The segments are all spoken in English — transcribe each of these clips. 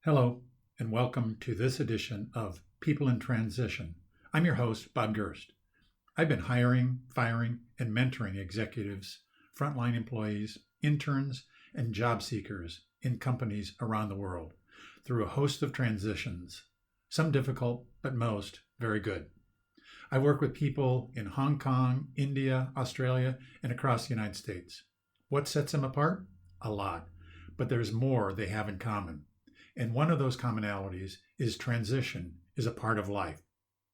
Hello, and welcome to this edition of People in Transition. I'm your host, Bob Gerst. I've been hiring, firing, and mentoring executives, frontline employees, interns, and job seekers in companies around the world through a host of transitions, some difficult, but most very good. I work with people in Hong Kong, India, Australia, and across the United States. What sets them apart? A lot, but there's more they have in common. And one of those commonalities is transition is a part of life.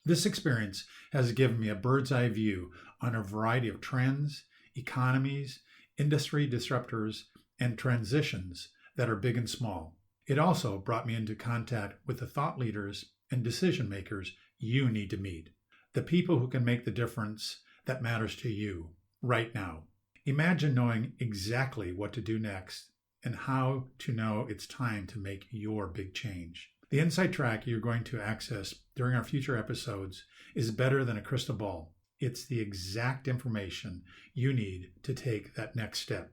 This experience has given me a bird's eye view on a variety of trends, economies, industry disruptors, and transitions that are big and small. It also brought me into contact with the thought leaders and decision makers you need to meet, the people who can make the difference that matters to you right now. Imagine knowing exactly what to do next and how to know it's time to make your big change. The insight track you're going to access during our future episodes is better than a crystal ball. It's the exact information you need to take that next step.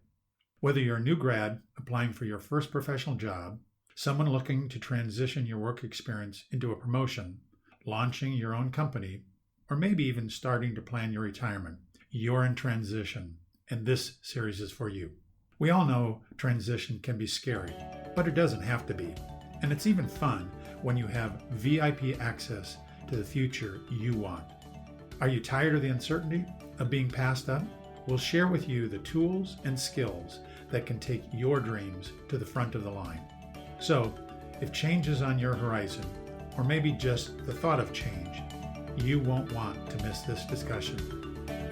Whether you're a new grad applying for your first professional job, someone looking to transition your work experience into a promotion, launching your own company, or maybe even starting to plan your retirement, you're in transition, and this series is for you. We all know transition can be scary, but it doesn't have to be. And it's even fun when you have VIP access to the future you want. Are you tired of the uncertainty of being passed up? We'll share with you the tools and skills that can take your dreams to the front of the line. So, if change is on your horizon, or maybe just the thought of change, you won't want to miss this discussion.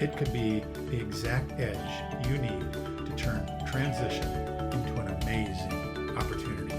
It could be the exact edge you need to turn transition into an amazing opportunity.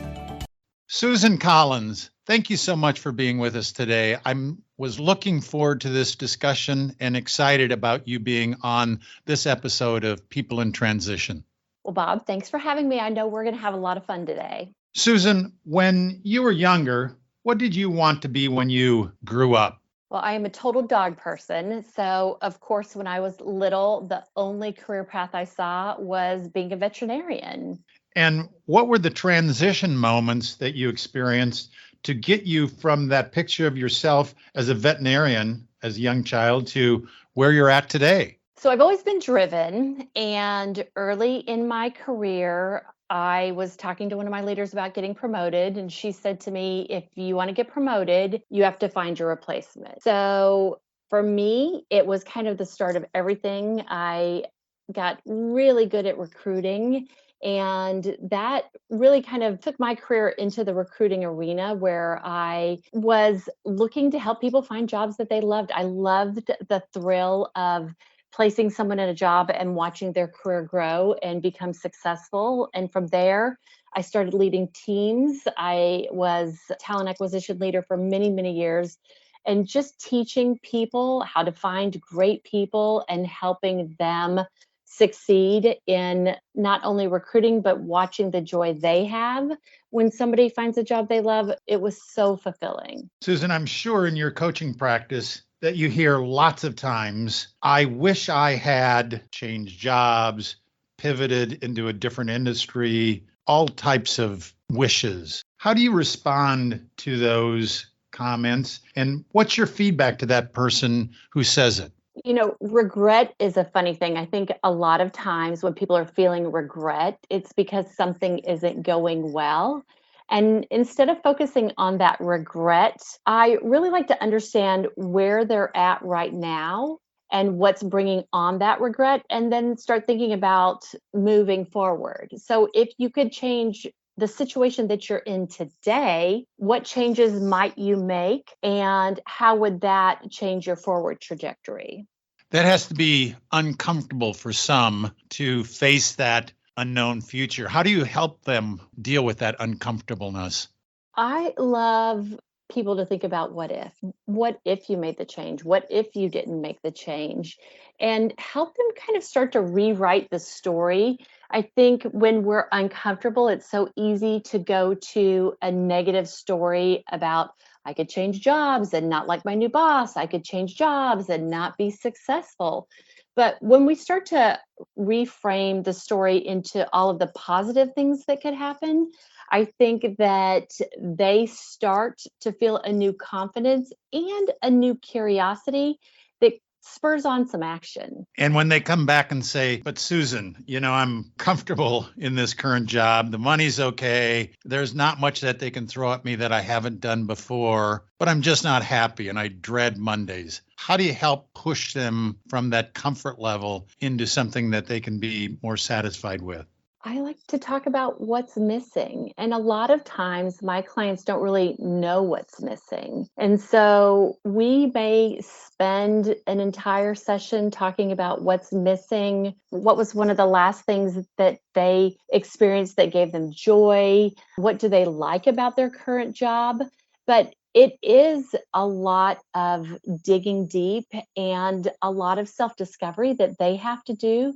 Susan Collins, thank you so much for being with us today. I was looking forward to this discussion and excited about you being on this episode of People in Transition. Well, Bob, thanks for having me. I know we're going to have a lot of fun today. Susan, when you were younger, what did you want to be when you grew up? Well, I am a total dog person. So, of course, when I was little, the only career path I saw was being a veterinarian. And what were the transition moments that you experienced to get you from that picture of yourself as a veterinarian, as a young child, to where you're at today? So, I've always been driven. And early in my career, I was talking to one of my leaders about getting promoted, and she said to me, if you want to get promoted, you have to find your replacement. So for me, it was kind of the start of everything. I got really good at recruiting, and that really kind of took my career into the recruiting arena where I was looking to help people find jobs that they loved. I loved the thrill of placing someone in a job and watching their career grow and become successful. And from there, I started leading teams. I was a talent acquisition leader for many, many years, and just teaching people how to find great people and helping them succeed in not only recruiting, but watching the joy they have when somebody finds a job they love. It was so fulfilling. Susan, I'm sure in your coaching practice that you hear lots of times, I wish I had changed jobs, pivoted into a different industry, all types of wishes. How do you respond to those comments? And what's your feedback to that person who says it? You know, regret is a funny thing. I think a lot of times when people are feeling regret, it's because something isn't going well. And instead of focusing on that regret, I really like to understand where they're at right now and what's bringing on that regret, and then start thinking about moving forward. So if you could change the situation that you're in today, what changes might you make, and how would that change your forward trajectory? That has to be uncomfortable for some to face that unknown future. How do you help them deal with that uncomfortableness? I love people to think about what if. What if you made the change? What if you didn't make the change? And help them kind of start to rewrite the story. I think when we're uncomfortable, it's so easy to go to a negative story about, I could change jobs and not like my new boss. I could change jobs and not be successful. But when we start to reframe the story into all of the positive things that could happen, I think that they start to feel a new confidence and a new curiosity that spurs on some action. And when they come back and say, but Susan, I'm comfortable in this current job. The money's okay. There's not much that they can throw at me that I haven't done before, but I'm just not happy and I dread Mondays. How do you help push them from that comfort level into something that they can be more satisfied with? I like to talk about what's missing. And a lot of times my clients don't really know what's missing. And so we may spend an entire session talking about what's missing. What was one of the last things that they experienced that gave them joy? What do they like about their current job? But it is a lot of digging deep and a lot of self discovery that they have to do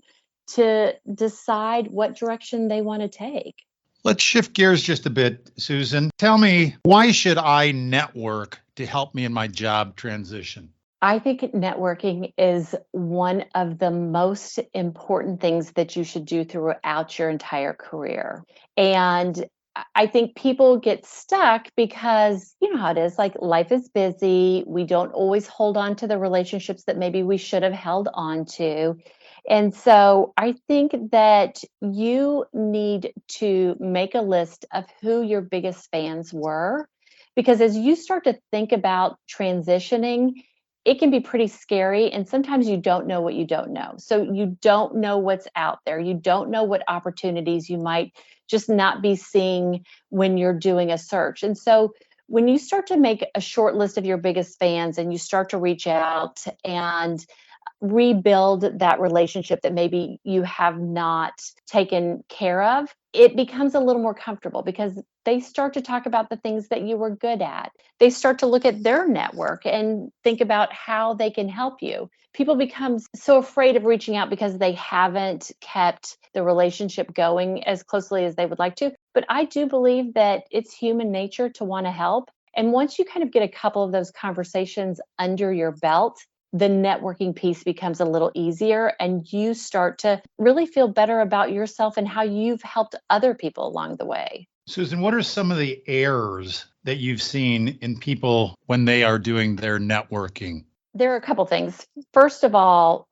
to decide what direction they want to take. Let's shift gears just a bit, Susan. Tell me, why should I network to help me in my job transition? I think networking is one of the most important things that you should do throughout your entire career. And I think people get stuck because you know how it is, like life is busy. We don't always hold on to the relationships that maybe we should have held on to. And so I think that you need to make a list of who your biggest fans were, because as you start to think about transitioning, it can be pretty scary. And sometimes you don't know what you don't know. So you don't know what's out there. You don't know what opportunities you might just not be seeing when you're doing a search. And so when you start to make a short list of your biggest fans and you start to reach out and rebuild that relationship that maybe you have not taken care of, it becomes a little more comfortable because they start to talk about the things that you were good at. They start to look at their network and think about how they can help you. People become so afraid of reaching out because they haven't kept the relationship going as closely as they would like to. But I do believe that it's human nature to want to help. And once you kind of get a couple of those conversations under your belt, the networking piece becomes a little easier and you start to really feel better about yourself and how you've helped other people along the way. Susan, what are some of the errors that you've seen in people when they are doing their networking? There are a couple things. First of all,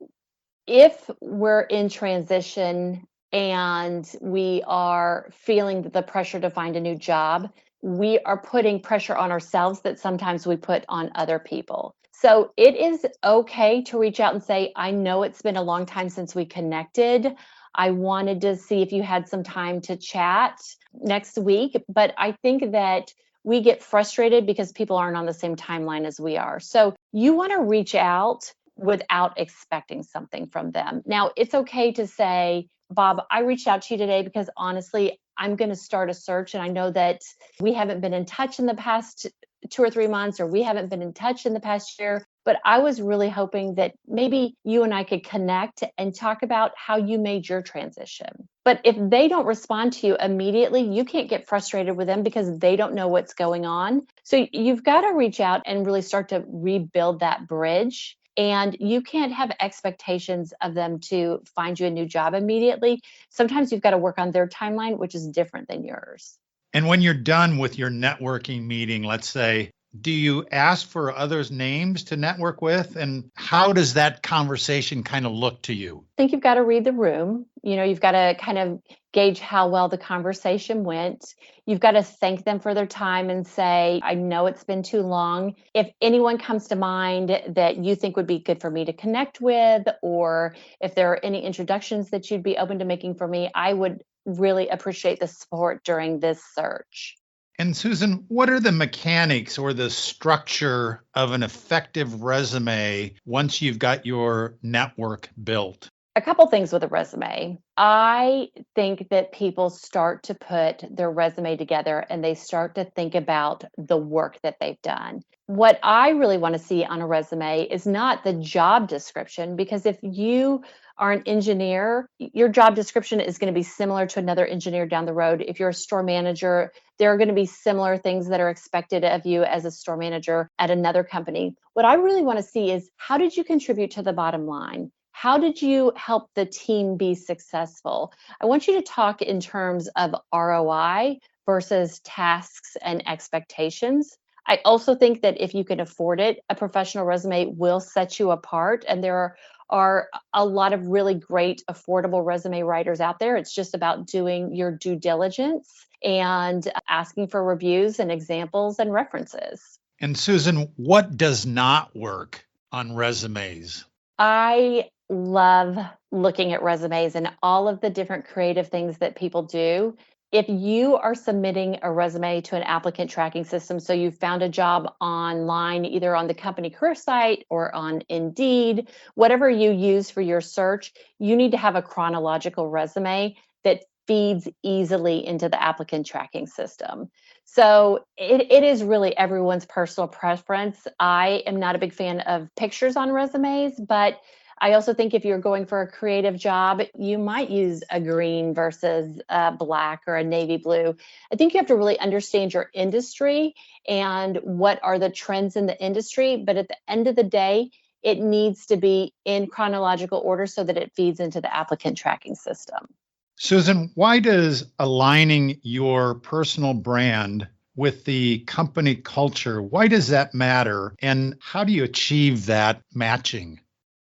if we're in transition and we are feeling the pressure to find a new job, we are putting pressure on ourselves that sometimes we put on other people. So it is okay to reach out and say, I know it's been a long time since we connected. I wanted to see if you had some time to chat next week. But I think that we get frustrated because people aren't on the same timeline as we are. So you want to reach out without expecting something from them. Now, it's okay to say, Bob, I reached out to you today because honestly, I'm going to start a search. And I know that we haven't been in touch in the past 2 or 3 months, or we haven't been in touch in the past year. But I was really hoping that maybe you and I could connect and talk about how you made your transition. But if they don't respond to you immediately, you can't get frustrated with them because they don't know what's going on. So you've got to reach out and really start to rebuild that bridge. And you can't have expectations of them to find you a new job immediately. Sometimes you've got to work on their timeline, which is different than yours. And when you're done with your networking meeting, let's say, do you ask for others' names to network with? And how does that conversation kind of look to you? I think you've got to read the room. You've got to kind of gauge how well the conversation went. You've got to thank them for their time and say, I know it's been too long. If anyone comes to mind that you think would be good for me to connect with, or if there are any introductions that you'd be open to making for me, I would really appreciate the support during this search. And Susan, what are the mechanics or the structure of an effective resume once you've got your network built? A couple things with a resume. I think that people start to put their resume together and they start to think about the work that they've done. What I really want to see on a resume is not the job description, because if you are an engineer, your job description is going to be similar to another engineer down the road. If you're a store manager, there are going to be similar things that are expected of you as a store manager at another company. What I really want to see is, how did you contribute to the bottom line? How did you help the team be successful? I want you to talk in terms of ROI versus tasks and expectations. I also think that if you can afford it, a professional resume will set you apart. And there are a lot of really great, affordable resume writers out there. It's just about doing your due diligence and asking for reviews and examples and references. And Susan, what does not work on resumes? I love looking at resumes and all of the different creative things that people do. If you are submitting a resume to an applicant tracking system, so you found a job online, either on the company career site or on Indeed, whatever you use for your search, you need to have a chronological resume that feeds easily into the applicant tracking system. So it is really everyone's personal preference. I am not a big fan of pictures on resumes, but I also think if you're going for a creative job, you might use a green versus a black or a navy blue. I think you have to really understand your industry and what are the trends in the industry. But at the end of the day, it needs to be in chronological order so that it feeds into the applicant tracking system. Susan, why does aligning your personal brand with the company culture, why does that matter? And how do you achieve that matching?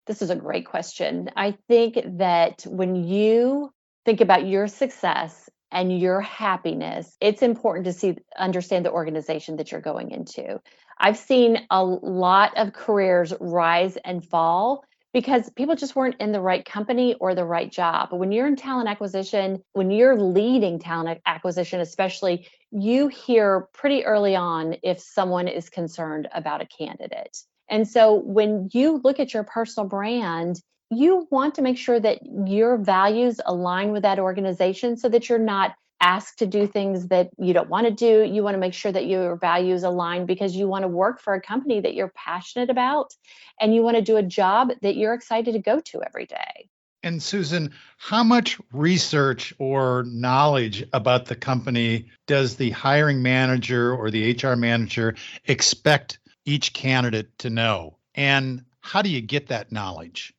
This is a great question. I think that when you think about your success and your happiness, it's important to understand the organization that you're going into. I've seen a lot of careers rise and fall because people just weren't in the right company or the right job. But when you're in talent acquisition, when you're leading talent acquisition, especially, you hear pretty early on if someone is concerned about a candidate. And so when you look at your personal brand, you want to make sure that your values align with that organization so that you're not asked to do things that you don't want to do. You want to make sure that your values align because you want to work for a company that you're passionate about and you want to do a job that you're excited to go to every day. And Susan, how much research or knowledge about the company does the hiring manager or the HR manager expect each candidate to know? And how do you get that knowledge?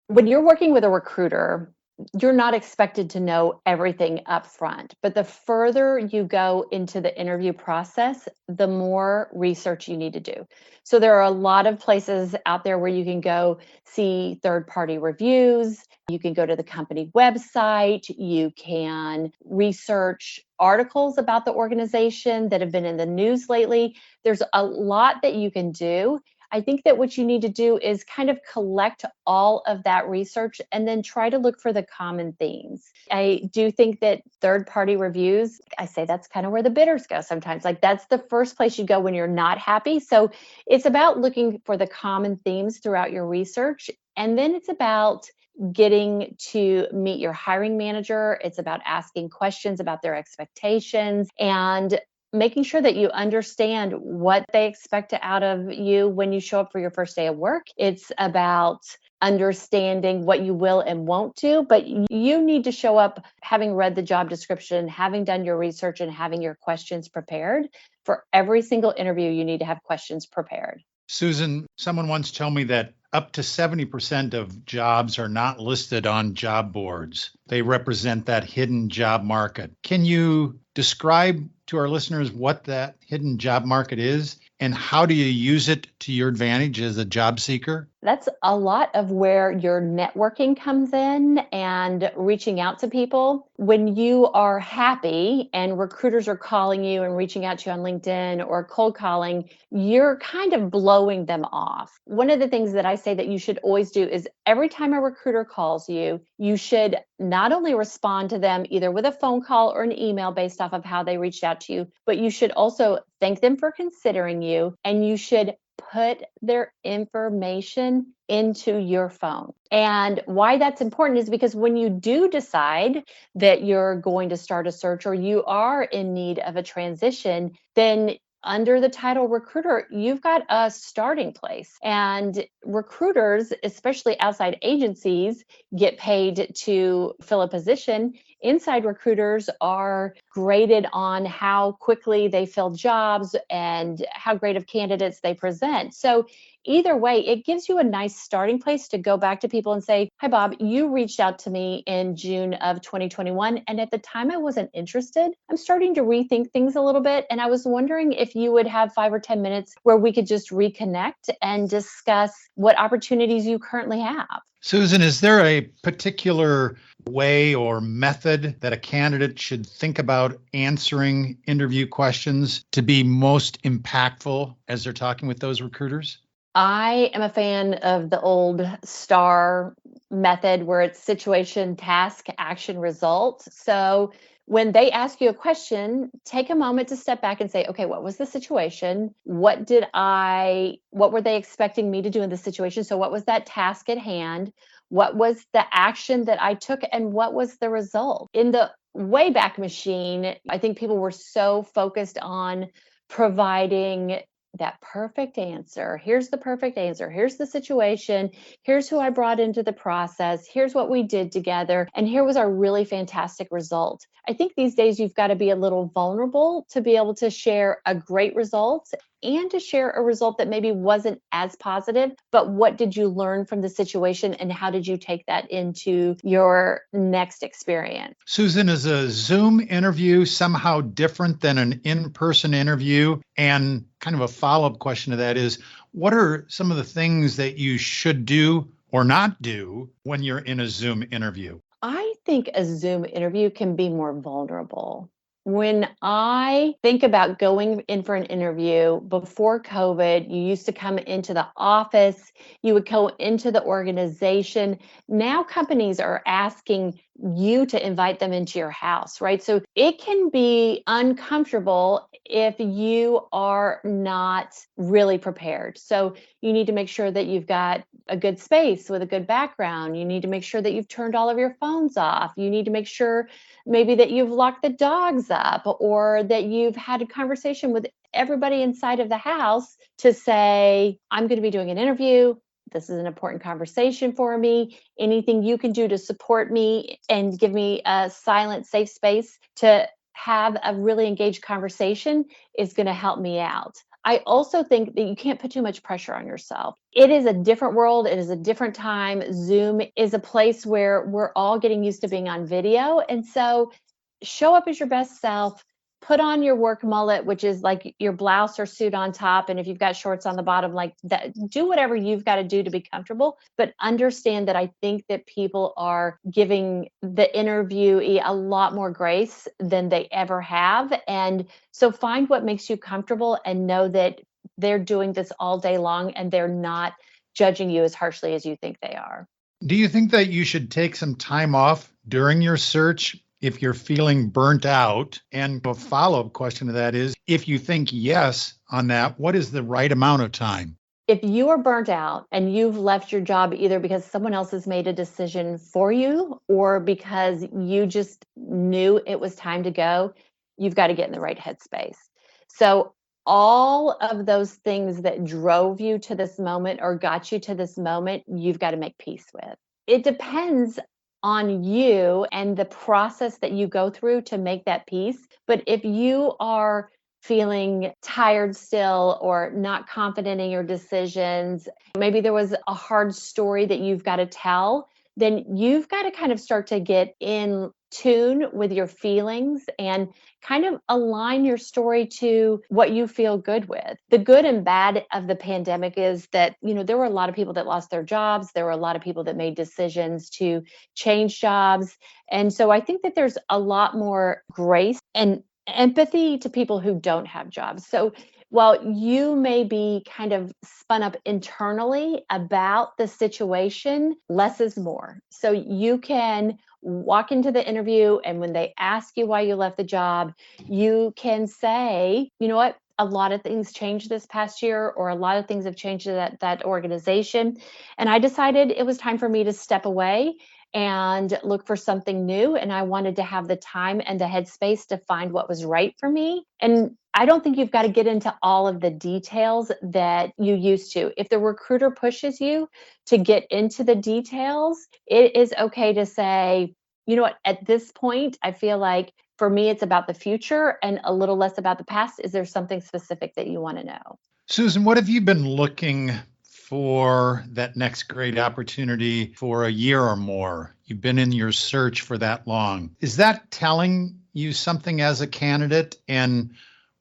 When you're working with a recruiter, you're not expected to know everything up front. But the further you go into the interview process, the more research you need to do. So there are a lot of places out there where you can go see third-party reviews. You can go to the company website. You can research articles about the organization that have been in the news lately. There's a lot that you can do. I think that what you need to do is kind of collect all of that research and then try to look for the common themes. I do think that third party reviews, I say that's kind of where the bidders go sometimes. Like that's the first place you go when you're not happy. So it's about looking for the common themes throughout your research. And then it's about getting to meet your hiring manager. It's about asking questions about their expectations and making sure that you understand what they expect out of you when you show up for your first day of work. It's about understanding what you will and won't do, but you need to show up having read the job description, having done your research, and having your questions prepared. For every single interview, you need to have questions prepared. Susan, someone once told me that up to 70% of jobs are not listed on job boards. They represent that hidden job market. Can you describe to our listeners what that hidden job market is and how do you use it to your advantage as a job seeker? That's a lot of where your networking comes in and reaching out to people. When you are happy and recruiters are calling you and reaching out to you on LinkedIn or cold calling, you're kind of blowing them off. One of the things that I say that you should always do is every time a recruiter calls you, you should not only respond to them either with a phone call or an email based off of how they reached out to you, but you should also thank them for considering you and you should put their information into your phone. And why that's important is because when you do decide that you're going to start a search or you are in need of a transition, then under the title recruiter, you've got a starting place. And recruiters, especially outside agencies, get paid to fill a position. Inside recruiters are graded on how quickly they fill jobs and how great of candidates they present. So either way, it gives you a nice starting place to go back to people and say, "Hi, Bob, you reached out to me in June of 2021. And at the time I wasn't interested. I'm starting to rethink things a little bit. And I was wondering if you would have 5 or 10 minutes where we could just reconnect and discuss what opportunities you currently have." Susan, is there a particular way or method that a candidate should think about answering interview questions to be most impactful as they're talking with those recruiters? I am a fan of the old STAR method where it's situation, task, action, result. So when they ask you a question, take a moment to step back and say, okay, what was the situation? What were they expecting me to do in the situation? So what was that task at hand? What was the action that I took and what was the result? In the Wayback Machine, I think people were so focused on providing that perfect answer. Here's the perfect answer. Here's the situation. Here's who I brought into the process. Here's what we did together. And here was our really fantastic result. I think these days you've got to be a little vulnerable to be able to share a great result and to share a result that maybe wasn't as positive, but what did you learn from the situation and how did you take that into your next experience? Susan, is a Zoom interview somehow different than an in-person interview? And kind of a follow-up question to that is, what are some of the things that you should do or not do when you're in a Zoom interview? I think a Zoom interview can be more vulnerable. When I think about going in for an interview before COVID, you used to come into the office, you would go into the organization. Now companies are asking you to invite them into your house, right? So it can be uncomfortable if you are not really prepared. So you need to make sure that you've got a good space with a good background. You need to make sure that you've turned all of your phones off. You need to make sure maybe that you've locked the dogs up or that you've had a conversation with everybody inside of the house to say, I'm going to be doing an interview. This is an important conversation for me. Anything you can do to support me and give me a silent, safe space to have a really engaged conversation is going to help me out. I also think that you can't put too much pressure on yourself. It is a different world. It is a different time. Zoom is a place where we're all getting used to being on video. And so show up as your best self, put on your work mullet, which is like your blouse or suit on top. And if you've got shorts on the bottom, like that, do whatever you've got to do to be comfortable. But understand that I think that people are giving the interviewee a lot more grace than they ever have. And so find what makes you comfortable and know that they're doing this all day long and they're not judging you as harshly as you think they are. Do you think that you should take some time off during your search if you're feeling burnt out? And a follow-up question to that is, if you think yes on that, what is the right amount of time? If you are burnt out and you've left your job either because someone else has made a decision for you or because you just knew it was time to go, you've got to get in the right headspace. So all of those things that drove you to this moment or got you to this moment, you've got to make peace with. It depends on you and the process that you go through to make that peace. But if you are feeling tired still or not confident in your decisions, maybe there was a hard story that you've got to tell, then you've got to kind of start to get in tune with your feelings and kind of align your story to what you feel good with. The good and bad of the pandemic is that, there were a lot of people that lost their jobs. There were a lot of people that made decisions to change jobs. And so I think that there's a lot more grace and empathy to people who don't have jobs. So while you may be kind of spun up internally about the situation, less is more. So you can walk into the interview and when they ask you why you left the job, you can say, you know what? A lot of things changed this past year, or a lot of things have changed at that organization. And I decided it was time for me to step away and look for something new. And I wanted to have the time and the headspace to find what was right for me. And I don't think you've got to get into all of the details that you used to. If the recruiter pushes you to get into the details, it is okay to say, you know what, at this point, I feel like for me, it's about the future and a little less about the past. Is there something specific that you want to know? Susan, what have you been looking for that next great opportunity for a year or more. You've been in your search for that long. Is that telling you something as a candidate? And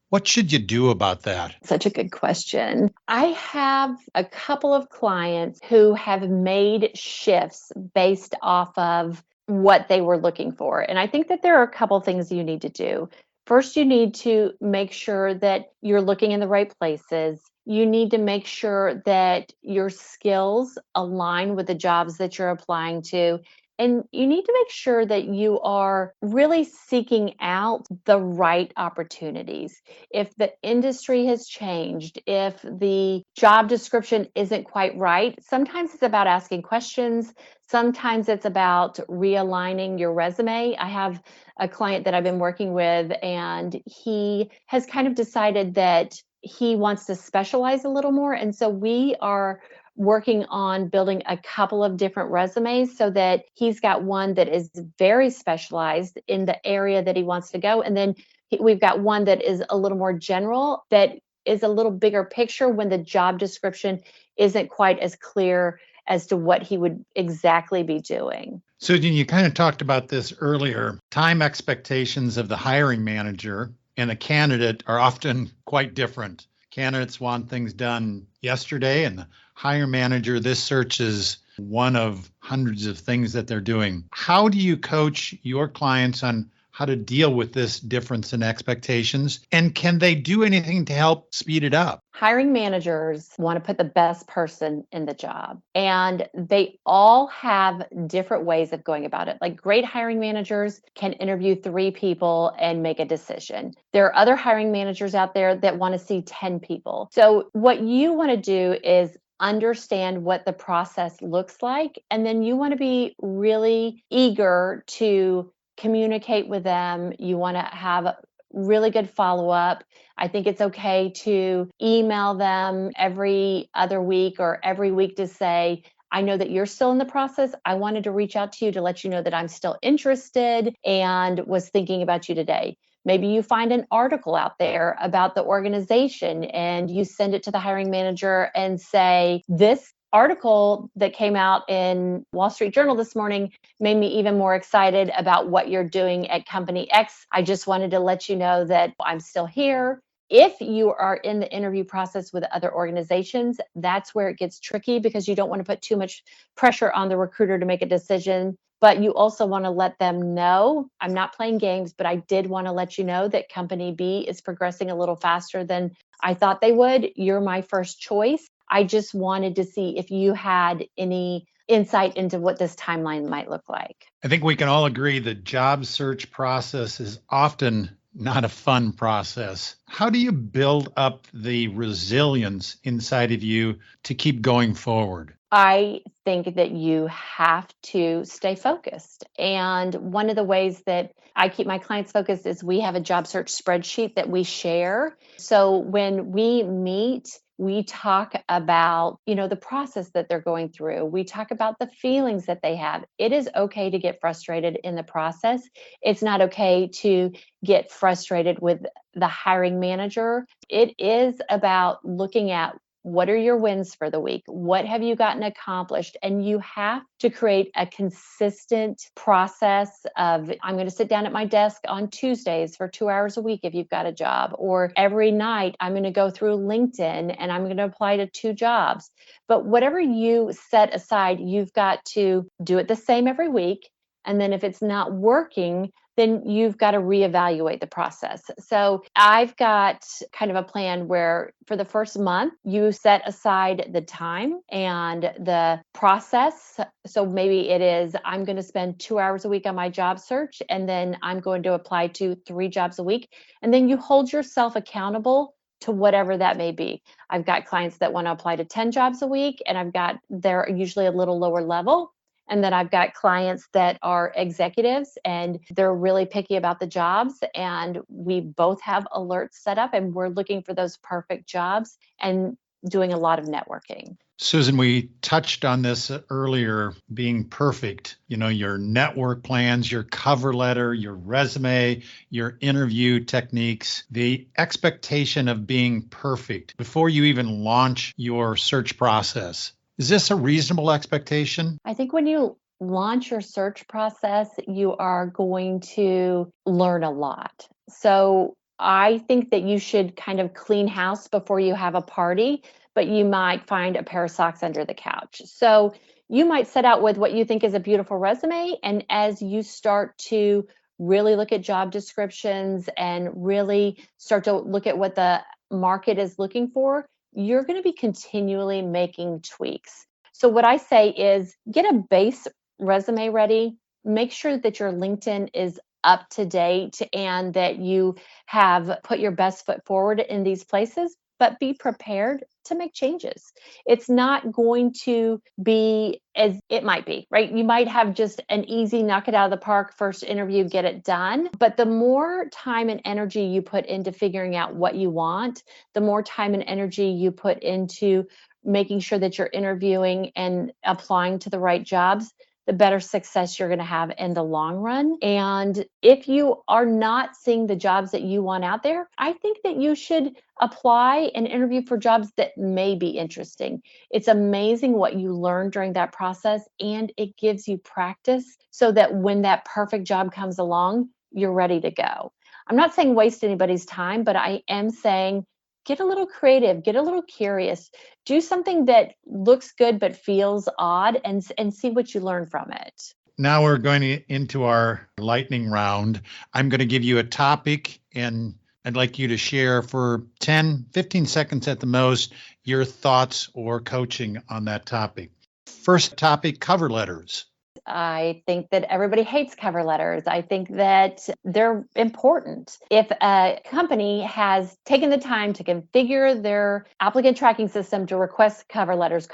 what should you do about that? Such a good question. I have a couple of clients who have made shifts based off of what they were looking for. And I think that there are a couple things you need to do. First, you need to make sure that you're looking in the right places. You need to make sure that your skills align with the jobs that you're applying to. And you need to make sure that you are really seeking out the right opportunities. If the industry has changed, if the job description isn't quite right, sometimes it's about asking questions. Sometimes it's about realigning your resume. I have a client that I've been working with, and he has kind of decided that he wants to specialize a little more. And so we are working on building a couple of different resumes so that he's got one that is very specialized in the area that he wants to go. And then we've got one that is a little more general, that is a little bigger picture when the job description isn't quite as clear as to what he would exactly be doing. So, you kind of talked about this earlier. Time expectations of the hiring manager and a candidate are often quite different. Candidates want things done yesterday, and the hiring manager, this search is one of hundreds of things that they're doing. How do you coach your clients on how to deal with this difference in expectations? And can they do anything to help speed it up? Hiring managers want to put the best person in the job, and they all have different ways of going about it. Like, great hiring managers can interview 3 people and make a decision. There are other hiring managers out there that want to see 10 people. So what you want to do is understand what the process looks like, and then you want to be really eager to communicate with them. You want to have really good follow up. I think it's okay to email them every other week or every week to say, I know that you're still in the process. I wanted to reach out to you to let you know that I'm still interested and was thinking about you today. Maybe you find an article out there about the organization and you send it to the hiring manager and say, this article that came out in Wall Street Journal this morning made me even more excited about what you're doing at company X. I just wanted to let you know that I'm still here. If you are in the interview process with other organizations, that's where it gets tricky, because you don't want to put too much pressure on the recruiter to make a decision. But you also want to let them know, I'm not playing games, but I did want to let you know that company B is progressing a little faster than I thought they would. You're my first choice. I just wanted to see if you had any insight into what this timeline might look like. I think we can all agree the job search process is often not a fun process. How do you build up the resilience inside of you to keep going forward? I think that you have to stay focused. And one of the ways that I keep my clients focused is we have a job search spreadsheet that we share. So when we meet, we talk about, the process that they're going through. We talk about the feelings that they have. It is okay to get frustrated in the process. It's not okay to get frustrated with the hiring manager. It is about looking at, what are your wins for the week? What have you gotten accomplished? And you have to create a consistent process of, I'm going to sit down at my desk on Tuesdays for 2 hours a week if you've got a job, or every night I'm going to go through LinkedIn and I'm going to apply to 2 jobs. But whatever you set aside, you've got to do it the same every week. And then if it's not working, then you've got to reevaluate the process. So I've got kind of a plan where for the first month, you set aside the time and the process. So maybe it is, I'm going to spend 2 hours a week on my job search, and then I'm going to apply to 3 jobs a week. And then you hold yourself accountable to whatever that may be. I've got clients that want to apply to 10 jobs a week, and they're usually a little lower level. And then I've got clients that are executives and they're really picky about the jobs. And we both have alerts set up and we're looking for those perfect jobs. And doing a lot of networking. Susan, we touched on this earlier, being perfect. Your network plans, your cover letter, your resume, your interview techniques, the expectation of being perfect before you even launch your search process. Is this a reasonable expectation? I think when you launch your search process, you are going to learn a lot. So I think that you should kind of clean house before you have a party, but you might find a pair of socks under the couch. So you might set out with what you think is a beautiful resume. And as you start to really look at job descriptions and really start to look at what the market is looking for, you're going to be continually making tweaks. So what I say is get a base resume ready. Make sure that your LinkedIn is up to date and that you have put your best foot forward in these places, but be prepared to make changes. It's not going to be as it might be, right? You might have just an easy knock it out of the park first interview, get it done. But the more time and energy you put into figuring out what you want, the more time and energy you put into making sure that you're interviewing and applying to the right jobs, the better success you're going to have in the long run. And if you are not seeing the jobs that you want out there, I think that you should apply and interview for jobs that may be interesting. It's amazing what you learn during that process, and it gives you practice so that when that perfect job comes along, you're ready to go. I'm not saying waste anybody's time, but I am saying get a little creative, get a little curious, do something that looks good but feels odd, and see what you learn from it. Now we're going into our lightning round. I'm going to give you a topic, and I'd like you to share for 10, 15 seconds at the most your thoughts or coaching on that topic. First topic, cover letters. I think that everybody hates cover letters. I think that they're important. If a company has taken the time to configure their applicant tracking system to request cover letters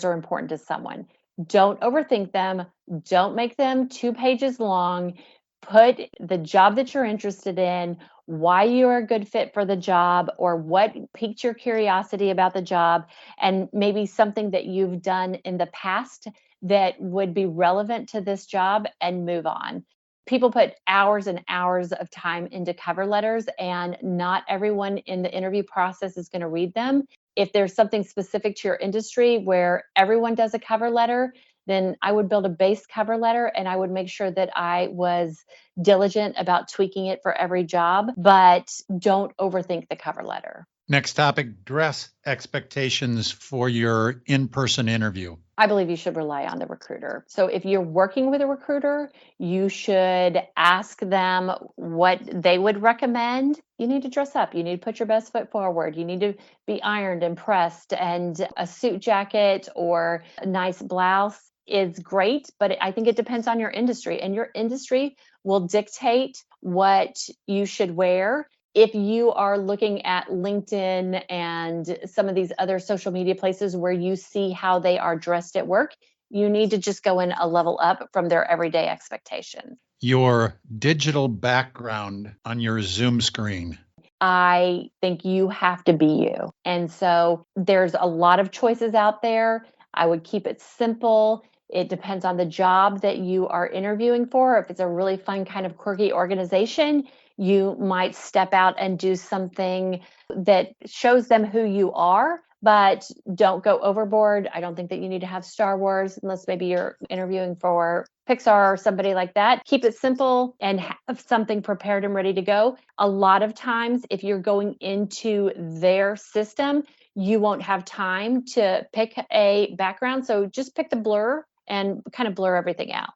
are important to someone. Don't overthink them. Don't make them 2 pages long. Put the job that you're interested in, why you're a good fit for the job, or what piqued your curiosity about the job, and maybe something that you've done in the past that would be relevant to this job, and move on. People put hours and hours of time into cover letters, and not everyone in the interview process is going to read them. If there's something specific to your industry where everyone does a cover letter, then I would build a base cover letter, and I would make sure that I was diligent about tweaking it for every job, but don't overthink the cover letter. Next topic, dress expectations for your in-person interview. I believe you should rely on the recruiter. So if you're working with a recruiter, you should ask them what they would recommend. You need to dress up. You need to put your best foot forward. You need to be ironed and pressed, and a suit jacket or a nice blouse is great, but I think it depends on your industry, and your industry will dictate what you should wear. If you are looking at LinkedIn and some of these other social media places where you see how they are dressed at work, you need to just go in a level up from their everyday expectations. Your digital background on your Zoom screen. I think you have to be you. And so there's a lot of choices out there. I would keep it simple. It depends on the job that you are interviewing for. If it's a really fun kind of quirky organization, you might step out and do something that shows them who you are, but don't go overboard. I don't think that you need to have Star Wars unless maybe you're interviewing for Pixar or somebody like that. Keep it simple and have something prepared and ready to go. A lot of times, if you're going into their system, you won't have time to pick a background. So just pick the blur and kind of blur everything out.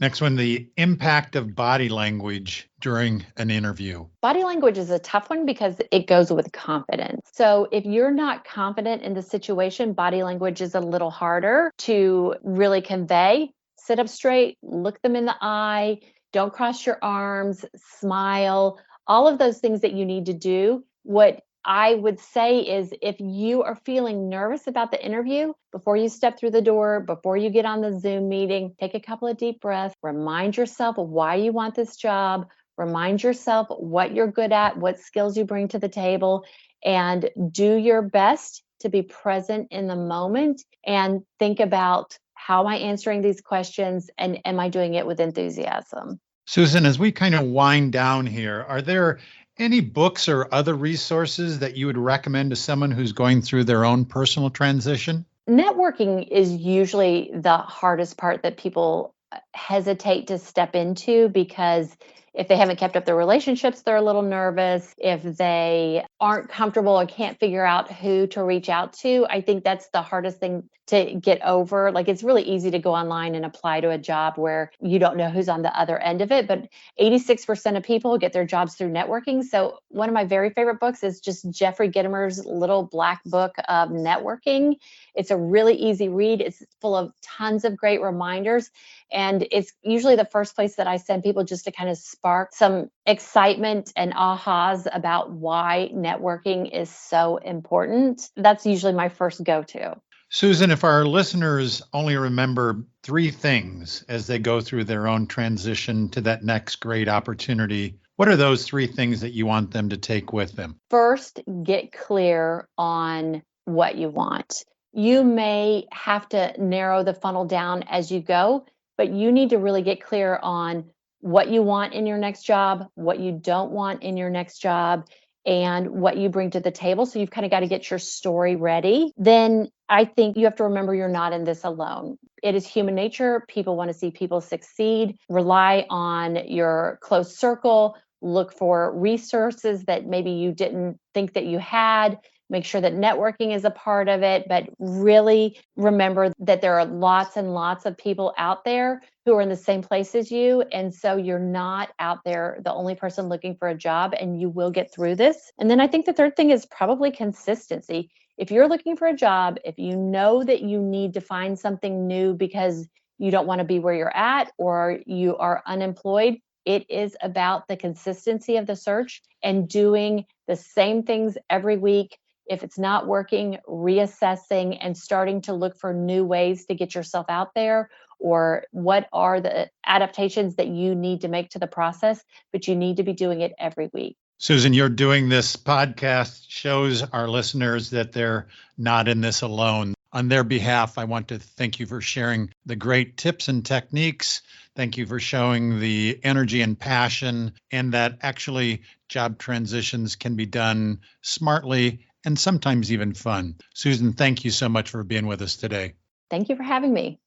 Next one, the impact of body language during an interview. Body language is a tough one because it goes with confidence. So if you're not confident in the situation, body language is a little harder to really convey. Sit up straight, look them in the eye, don't cross your arms, smile, all of those things that you need to do. What I would say is if you are feeling nervous about the interview, before you step through the door, before you get on the Zoom meeting, take a couple of deep breaths, remind yourself of why you want this job, remind yourself what you're good at, what skills you bring to the table, and do your best to be present in the moment and think about, how am I answering these questions, and am I doing it with enthusiasm? Susan, as we kind of wind down here, are there any books or other resources that you would recommend to someone who's going through their own personal transition? Networking is usually the hardest part that people hesitate to step into, because if they haven't kept up their relationships, they're a little nervous. If they aren't comfortable or can't figure out who to reach out to, I think that's the hardest thing to get over. Like, it's really easy to go online and apply to a job where you don't know who's on the other end of it, but 86% of people get their jobs through networking. So one of my very favorite books is just Jeffrey Gitomer's little black book of networking. It's a really easy read. It's full of tons of great reminders. And it's usually the first place that I send people, just to kind of spark some excitement and ahas about why networking is so important. That's usually my first go-to. Susan, if our listeners only remember three things as they go through their own transition to that next great opportunity, what are those three things that you want them to take with them? First, get clear on what you want. You may have to narrow the funnel down as you go, but you need to really get clear on what you want in your next job, what you don't want in your next job, and what you bring to the table. So you've kind of got to get your story ready. Then I think you have to remember, you're not in this alone. It is human nature. People want to see people succeed. Rely on your close circle. Look for resources that maybe you didn't think that you had. Make sure that networking is a part of it, but really remember that there are lots and lots of people out there who are in the same place as you. And so you're not out there the only person looking for a job, and you will get through this. And then I think the third thing is probably consistency. If you're looking for a job, if you know that you need to find something new because you don't want to be where you're at, or you are unemployed, it is about the consistency of the search and doing the same things every week. If it's not working, reassessing and starting to look for new ways to get yourself out there, or what are the adaptations that you need to make to the process, but you need to be doing it every week. Susan, you're doing this podcast shows our listeners that they're not in this alone. On their behalf, I want to thank you for sharing the great tips and techniques. Thank you for showing the energy and passion, and that actually job transitions can be done smartly and sometimes even fun. Susan, thank you so much for being with us today. Thank you for having me.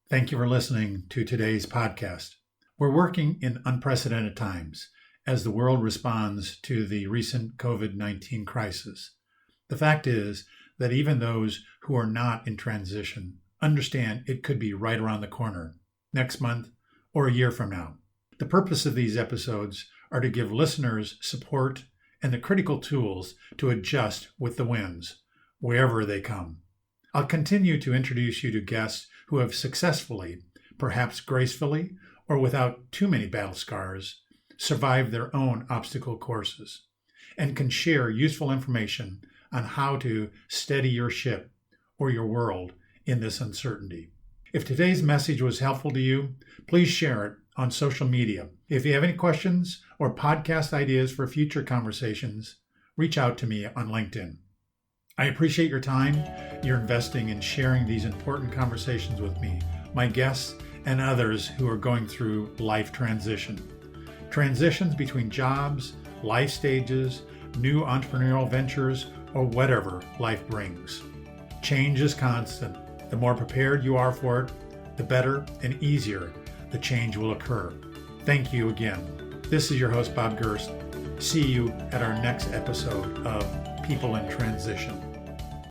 Thank you for listening to today's podcast. We're working in unprecedented times as the world responds to the recent COVID-19 crisis. The fact is that even those who are not in transition understand it could be right around the corner, next month or a year from now. The purpose of these episodes are to give listeners support and the critical tools to adjust with the winds, wherever they come. I'll continue to introduce you to guests who have successfully, perhaps gracefully, or without too many battle scars, survived their own obstacle courses, and can share useful information on how to steady your ship or your world in this uncertainty. If today's message was helpful to you, please share it on social media. If you have any questions or podcast ideas for future conversations, reach out to me on LinkedIn. I appreciate your time you're investing in sharing these important conversations with me, my guests, and others who are going through life transition. Transitions between jobs, life stages, new entrepreneurial ventures, or whatever life brings. Change is constant. The more prepared you are for it, the better and easier the change will occur. Thank you again. This is your host, Bob Gerst. See you at our next episode of People in Transition.